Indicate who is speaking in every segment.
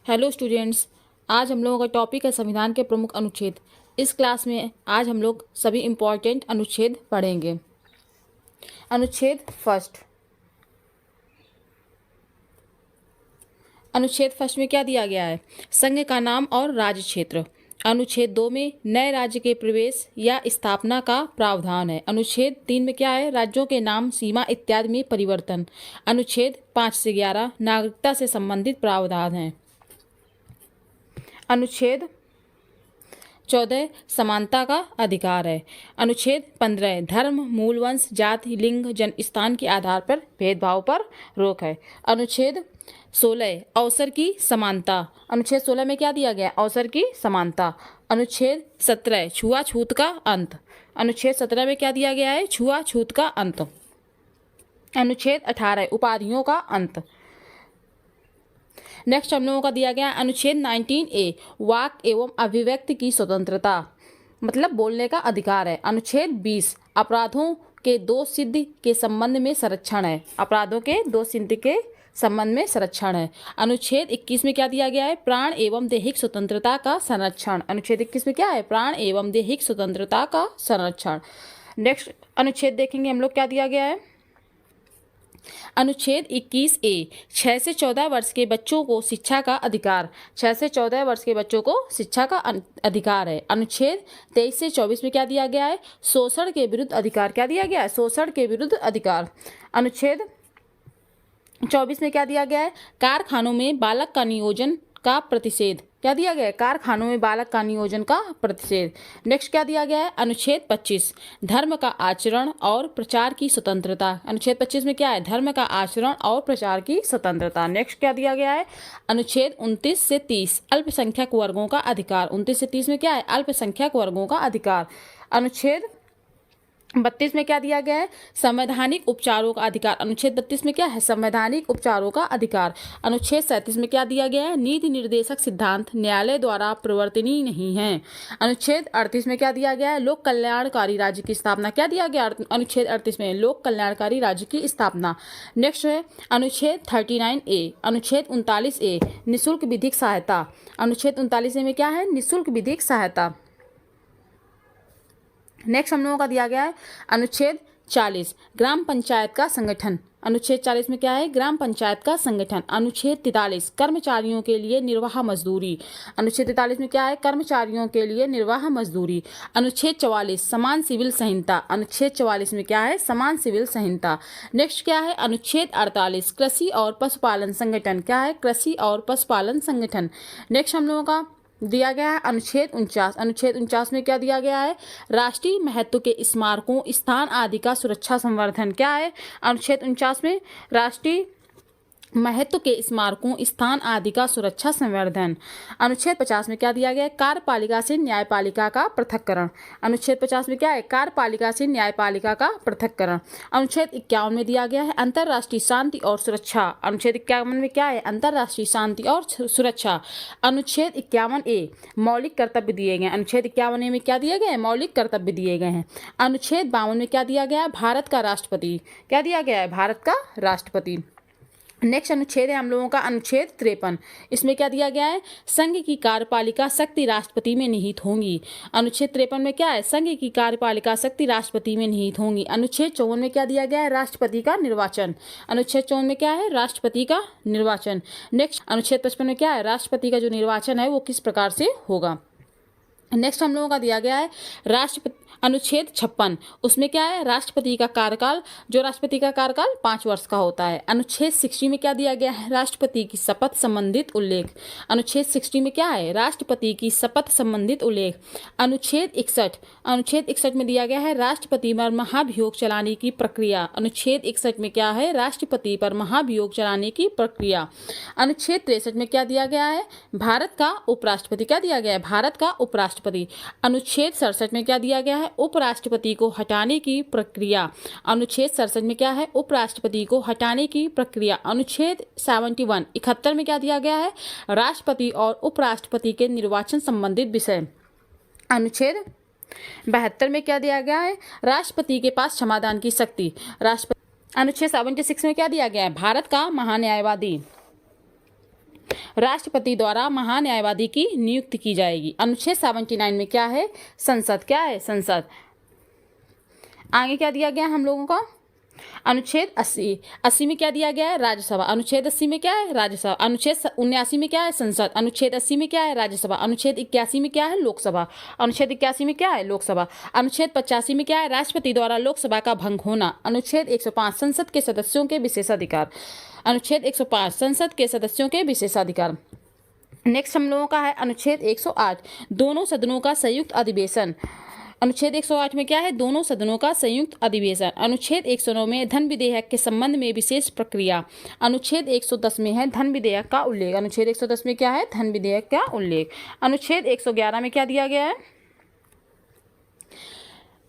Speaker 1: Hello students, आज हम लोगों का टॉपिक है संविधान के प्रमुख अनुच्छेद। इस क्लास में आज हम लोग सभी इम्पॉर्टेंट अनुच्छेद पढ़ेंगे। अनुच्छेद फर्स्ट। अनुच्छेद फर्स्ट में क्या दिया गया है? संघ का नाम और राज्य क्षेत्र। अनुच्छेद 2 में नए राज्य के प्रवेश या स्थापना का प्रावधान है। अनुच्छेद 3 में क्या है? राज्यों के नाम, सीमा इत्यादि में परिवर्तन। अनुच्छेद 5 से 11 नागरिकता से संबंधित प्रावधान है। अनुच्छेद 14 समानता का अधिकार है। अनुच्छेद 15 धर्म, मूल वंश, जाति, लिंग, जन्म स्थान के आधार पर भेदभाव पर रोक है। अनुच्छेद 16 अवसर की समानता। अनुच्छेद 16 में क्या दिया गया? अवसर की समानता। अनुच्छेद 17 छुआछूत का अंत। अनुच्छेद 17 में क्या दिया गया है? छुआछूत का अंत। अनुच्छेद 18 उपाधियों का अंत। नेक्स्ट हम लोगों का दिया गया अनुच्छेद 19A वाक एवं अभिव्यक्ति की स्वतंत्रता, मतलब बोलने का अधिकार है। अनुच्छेद 20 अपराधों के दोष सिद्धि के संबंध में संरक्षण है। अपराधों के दोष सिद्धि के संबंध में संरक्षण है। अनुच्छेद 21 में क्या दिया गया है? प्राण एवं दैहिक स्वतंत्रता का संरक्षण। अनुच्छेद 21 में क्या है? प्राण एवं दैहिक स्वतंत्रता का संरक्षण। नेक्स्ट अनुच्छेद देखेंगे हम लोग क्या दिया गया है। अनुच्छेद 21A 6 से 14 वर्ष के बच्चों को शिक्षा का अधिकार। 6 से 14 वर्ष के बच्चों को शिक्षा का अधिकार है। अनुच्छेद 23 से 24 में क्या दिया गया है? शोषण के विरुद्ध अधिकार। क्या दिया गया है? शोषण के विरुद्ध अधिकार। अनुच्छेद 24 में क्या दिया गया है? कारखानों में बालक का नियोजन का प्रतिषेध। क्या दिया गया है? कारखानों में बालक का नियोजन का प्रतिषेध। नेक्स्ट क्या दिया गया है? अनुच्छेद 25 धर्म का आचरण और प्रचार की स्वतंत्रता। अनुच्छेद 25 में क्या है? धर्म का आचरण और प्रचार की स्वतंत्रता। नेक्स्ट क्या दिया गया है? अनुच्छेद 29 से 30 अल्पसंख्यक वर्गों का अधिकार। 29 से 30 में क्या है? अल्पसंख्यक वर्गों का अधिकार। अनुच्छेद 32 में क्या दिया गया है? संवैधानिक उपचारों का अधिकार। अनुच्छेद 32 में क्या है? संवैधानिक उपचारों का अधिकार। अनुच्छेद 37 में क्या दिया गया है? नीति निर्देशक सिद्धांत न्यायालय द्वारा प्रवर्तनीय नहीं है। अनुच्छेद 38 में क्या दिया गया है? लोक कल्याणकारी राज्य की स्थापना। क्या दिया गया अनुच्छेद 38 में? लोक कल्याणकारी राज्य की स्थापना। नेक्स्ट है अनुच्छेद 39A। अनुच्छेद 39A निःशुल्क विधिक सहायता। अनुच्छेद 39A में क्या है? निःशुल्क विधिक सहायता। नेक्स्ट हम लोगों का दिया गया है अनुच्छेद 40 ग्राम पंचायत का संगठन। अनुच्छेद 40 में क्या है? ग्राम पंचायत का संगठन। अनुच्छेद 43 कर्मचारियों के लिए निर्वाह मजदूरी। अनुच्छेद 43 में क्या है? कर्मचारियों के लिए निर्वाह मजदूरी। अनुच्छेद 44 समान सिविल संहिता। अनुच्छेद 44 में क्या है? समान सिविल संहिता। नेक्स्ट क्या है? अनुच्छेद 48 कृषि और पशुपालन संगठन। क्या है? कृषि और पशुपालन संगठन। नेक्स्ट हम लोगों का दिया गया है अनुच्छेद 49। अनुच्छेद 49 में क्या दिया गया है? राष्ट्रीय महत्व के स्मारकों, स्थान आदि का सुरक्षा संवर्धन। क्या है? अनुच्छेद 49 में राष्ट्रीय महत्व के स्मारकों, स्थान आदि का सुरक्षा संवर्धन। अनुच्छेद 50 में क्या दिया गया है? कार्यपालिका से न्यायपालिका का पृथक्करण। अनुच्छेद 50 में क्या है? कार्यपालिका से न्यायपालिका का पृथक्करण। अनुच्छेद 51 में दिया गया है अंतर्राष्ट्रीय शांति और सुरक्षा। अनुच्छेद 51 में क्या है? अंतर्राष्ट्रीय शांति और सुरक्षा। अनुच्छेद 51A मौलिक कर्तव्य दिए गए। अनुच्छेद 51A में क्या दिए गए? मौलिक कर्तव्य दिए गए हैं। अनुच्छेद 52 में क्या दिया गया है? भारत का राष्ट्रपति। क्या दिया गया है? भारत का राष्ट्रपति। नेक्स्ट अनुच्छेद है हम लोगों का अनुच्छेद 53। इसमें क्या दिया गया है? संघ की कार्यपालिका शक्ति राष्ट्रपति में निहित होंगी। अनुच्छेद 53 में क्या है? संघ की कार्यपालिका शक्ति राष्ट्रपति में निहित होंगी। अनुच्छेद 54 में क्या दिया गया है? राष्ट्रपति का निर्वाचन। अनुच्छेद 54 में क्या है? राष्ट्रपति का निर्वाचन। नेक्स्ट अनुच्छेद 55 में क्या है? राष्ट्रपति का जो निर्वाचन है वो किस प्रकार से होगा। नेक्स्ट हम लोगों का दिया गया है राष्ट्रपति अनुच्छेद 56। उसमें क्या है? राष्ट्रपति का कार्यकाल, जो राष्ट्रपति का कार्यकाल 5 वर्ष का होता है। अनुच्छेद 60 में क्या दिया गया है? राष्ट्रपति की शपथ संबंधित उल्लेख। अनुच्छेद 60 में क्या है? राष्ट्रपति की शपथ संबंधित उल्लेख। अनुच्छेद 61 में दिया गया है राष्ट्रपति पर महाभियोग चलाने की प्रक्रिया। अनुच्छेद 61 में क्या है? राष्ट्रपति पर महाभियोग चलाने की प्रक्रिया। अनुच्छेद 63 में क्या दिया गया है? भारत का उपराष्ट्रपति। क्या दिया गया है? भारत का उपराष्ट्रपति। अनुच्छेद 67 में क्या दिया गया है? उपराष्ट्रपति को हटाने की प्रक्रिया। अनुच्छेद 67 में क्या है? उपराष्ट्रपति को हटाने की प्रक्रिया। अनुच्छेद 71 में क्या दिया गया है? राष्ट्रपति और उपराष्ट्रपति के निर्वाचन संबंधित विषय। अनुच्छेद 72 में क्या दिया गया है? राष्ट्रपति के पास क्षमादान की शक्ति। राष्ट्रपति। अनुच्छेद 76 में क्या दिया गया है? भारत का महान्यायवादी। राष्ट्रपति द्वारा महान्यायवादी की नियुक्ति की जाएगी। अनुच्छेद 79 में क्या है? संसद। क्या है? संसद। आगे क्या दिया गया हम लोगों का? अनुच्छेद 80 में क्या दिया गया है? राज्यसभा। अनुच्छेद 80 में क्या है? राज्यसभा। अनुच्छेद 79 में क्या है? संसद। अनुच्छेद 80 में क्या है? राज्यसभा। अनुच्छेद 81 में क्या है? लोकसभा। अनुच्छेद 81 में क्या है? लोकसभा। अनुच्छेद 85 में क्या है? राष्ट्रपति द्वारा लोकसभा का भंग होना। अनुच्छेद 105 संसद के सदस्यों के विशेषाधिकार। अनुच्छेद 105 संसद के सदस्यों के विशेषाधिकार। नेक्स्ट हम लोगों का है अनुच्छेद 108 दोनों सदनों का संयुक्त अधिवेशन। अनुच्छेद 108 में क्या है? दोनों सदनों का संयुक्त अधिवेशन। अनुच्छेद 109 में धन विधेयक के संबंध में विशेष प्रक्रिया। अनुच्छेद 110 में है धन विधेयक का उल्लेख। अनुच्छेद 110 में क्या है? धन विधेयक का उल्लेख। अनुच्छेद 111 में क्या दिया गया है?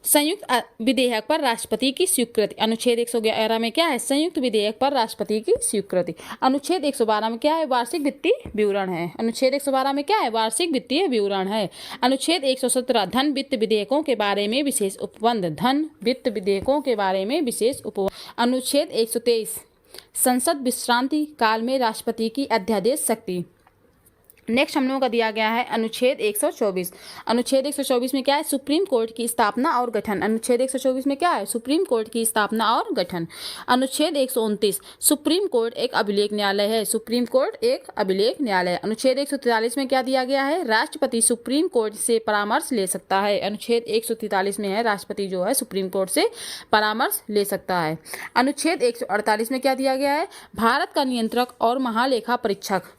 Speaker 1: संयुक्त विधेयक पर राष्ट्रपति की स्वीकृति। अनुच्छेद 111 में क्या है? संयुक्त विधेयक पर राष्ट्रपति की स्वीकृति। अनुच्छेद 112 में क्या है? वार्षिक वित्तीय विवरण है। अनुच्छेद 112 में क्या है? वार्षिक वित्तीय विवरण है। अनुच्छेद 117 धन वित्त विधेयकों के बारे में विशेष उपबंध। धन वित्त विधेयकों के बारे में विशेष उपबंध। अनुच्छेद 123 संसद विश्रांति काल में राष्ट्रपति की अध्यादेश शक्ति। नेक्स्ट हम लोगों का दिया गया है अनुच्छेद 124। अनुच्छेद 124 में क्या है? सुप्रीम कोर्ट की स्थापना और गठन। अनुच्छेद 124 में क्या है? सुप्रीम कोर्ट की स्थापना और गठन। अनुच्छेद 129 सुप्रीम कोर्ट एक अभिलेख न्यायालय है। सुप्रीम कोर्ट एक अभिलेख न्यायालय। अनुच्छेद 143 में क्या दिया गया है? राष्ट्रपति सुप्रीम कोर्ट से परामर्श ले सकता है। अनुच्छेद 143 में है राष्ट्रपति जो है सुप्रीम कोर्ट से परामर्श ले सकता है। अनुच्छेद 148 में क्या दिया गया है? भारत का नियंत्रक और महालेखा परीक्षक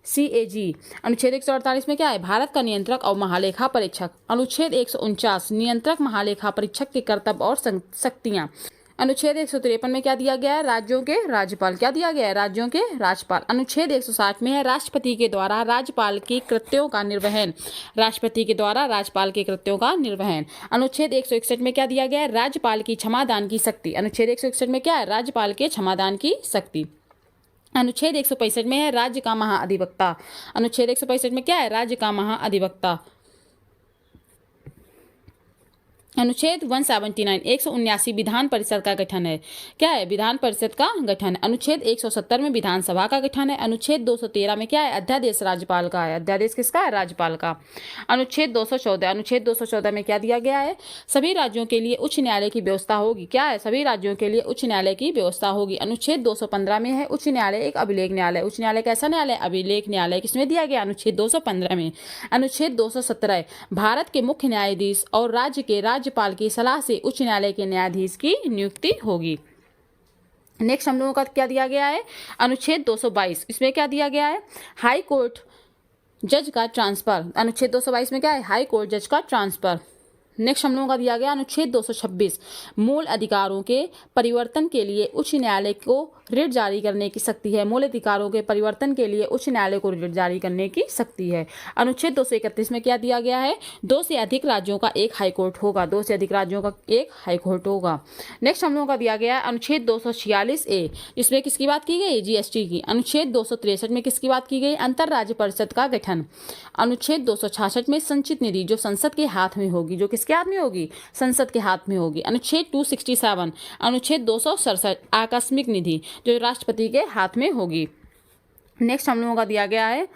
Speaker 1: CAG। अनुच्छेद 148 में क्या है? भारत का नियंत्रक और महालेखा परीक्षक। अनुच्छेद 149 नियंत्रक महालेखा परीक्षक के कर्तव्य और शक्तियां। अनुच्छेद 153 में क्या दिया गया है? राज्यों के राज्यपाल। क्या दिया गया है? राज्यों के राज्यपाल। अनुच्छेद 160 में है राष्ट्रपति के द्वारा राज्यपाल के कृत्यों का निर्वहन। राष्ट्रपति के द्वारा राज्यपाल के कृत्यों का निर्वहन। अनुच्छेद 161 में क्या दिया गया है? राज्यपाल की क्षमादान की शक्ति। अनुच्छेद 161 में क्या है? राज्यपाल के क्षमादान की शक्ति। अनुच्छेद 165 में है राज्य का महाअधिवक्ता। अनुच्छेद 165 में क्या है? राज्य का महाअधिवक्ता। अनुच्छेद 179 179 विधान परिषद का गठन है। क्या है? विधान परिषद का गठन। अनुच्छेद 170 में विधानसभा का गठन है। अनुच्छेद 213 में क्या है? अध्यादेश राज्यपाल का है। अध्यादेश किसका है? राज्यपाल का। अनुच्छेद 214 अनुच्छेद 214 में क्या दिया गया है? सभी राज्यों के लिए उच्च न्यायालय की व्यवस्था होगी। क्या है? सभी राज्यों के लिए उच्च न्यायालय की व्यवस्था होगी। अनुच्छेद 215 में है उच्च न्यायालय एक अभिलेख न्यायालय। उच्च न्यायालय कैसा न्यायालय? अभिलेख न्यायालय। किसमें दिया गया? अनुच्छेद 215 में। अनुच्छेद 217 भारत के मुख्य न्यायाधीश और राज्य के राज्यपाल की सलाह से उच्च न्यायालय के न्यायाधीश की नियुक्ति होगी। नेक्स्ट हम लोगों का क्या दिया गया है? अनुच्छेद 222 इसमें क्या दिया गया है? हाई कोर्ट जज का ट्रांसफर। अनुच्छेद 222 में क्या है? हाई कोर्ट जज का ट्रांसफर। नेक्स्ट हम लोगों का दिया गया अनुच्छेद 226 मूल अधिकारों के परिवर्तन के लिए उच्च न्यायालय को रिट जारी करने की शक्ति है। मूल अधिकारों के परिवर्तन के लिए उच्च न्यायालय को रिट जारी करने की शक्ति है। अनुच्छेद 231 में क्या दिया गया है? 2 से अधिक राज्यों का एक हाईकोर्ट होगा। 2 से अधिक राज्यों का एक हाईकोर्ट होगा। नेक्स्ट हम लोगों का दिया गया है अनुच्छेद 246A इसमें किसकी बात की गई? GST की। अनुच्छेद 263 में किसकी बात की गई? अंतरराज्य परिषद का गठन। अनुच्छेद 266 में संचित निधि जो संसद के हाथ में होगी। जो किसके हाथ में होगी? संसद के हाथ में होगी। अनुच्छेद 267 अनुच्छेद 267 आकस्मिक निधि जो राष्ट्रपति के हाथ में होगी। नेक्स्ट हम लोगों का दिया गया है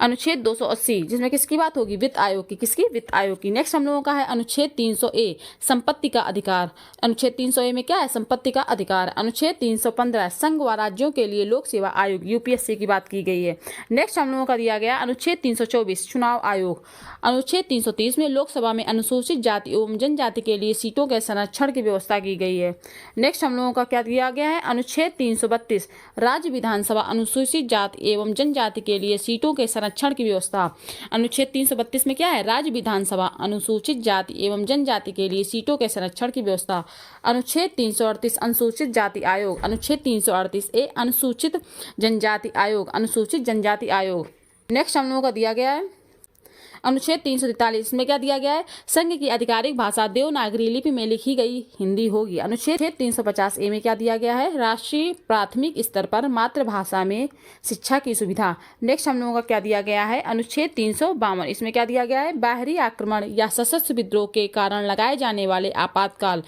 Speaker 1: अनुच्छेद 280 जिसमें किसकी बात होगी? वित्त आयोग की। किसकी? वित्त आयोग की। नेक्स्ट हम लोगों का है अनुच्छेद 300A संपत्ति का अधिकार। अनुच्छेद 300A में क्या है? संपत्ति का अधिकार। अनुच्छेद 315 संघ व राज्यों के लिए लोक सेवा आयोग UPSC की बात की गई है। नेक्स्ट हम लोगों का दिया गया अनुच्छेद 324 चुनाव आयोग। अनुच्छेद 330 में लोकसभा में अनुसूचित जाति एवं जनजाति के लिए सीटों के संरक्षण की व्यवस्था की गई है। नेक्स्ट हम लोगों का क्या दिया गया है? अनुच्छेद 332 राज्य विधानसभा अनुसूचित जाति एवं जनजाति के लिए सीटों के संरक्षण की व्यवस्था। अनुच्छेद 332 में क्या है? राज्य विधानसभा अनुसूचित जाति एवं जनजाति के लिए सीटों के संरक्षण की व्यवस्था। अनुच्छेद 338 अनुसूचित जाति आयोग। अनुच्छेद 338A अनुसूचित जनजाति आयोग। अनुसूचित जनजाति आयोग। नेक्स्ट हम लोगों का दिया गया है अनुच्छेद 343 में क्या दिया गया है, संघ की आधिकारिक भाषा देवनागरी लिपि में लिखी गई हिंदी होगी। अनुच्छेद 350 में क्या दिया गया है, राष्ट्रीय प्राथमिक स्तर पर मातृभाषा में शिक्षा की सुविधा। नेक्स्ट हम लोगों का क्या दिया गया है, अनुच्छेद 352, इसमें क्या दिया गया है, बाहरी आक्रमण या सशस्त्र विद्रोह के कारण लगाए जाने वाले आपातकाल,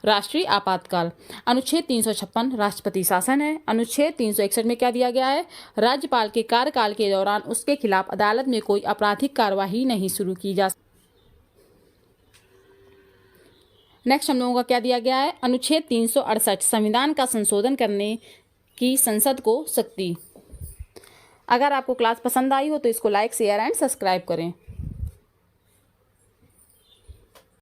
Speaker 1: राष्ट्रीय आपातकाल। अनुच्छेद 356 राष्ट्रपति शासन है। अनुच्छेद 361 में क्या दिया गया है, राज्यपाल के कार्यकाल के दौरान उसके खिलाफ अदालत में कोई आपराधिक कार्यवाही नहीं शुरू की जा। नेक्स्ट हम लोगों का क्या दिया गया है, अनुच्छेद 368 संविधान का संशोधन करने की संसद को शक्ति। अगर आपको क्लास पसंद आई हो तो इसको लाइक, शेयर एंड सब्सक्राइब करें।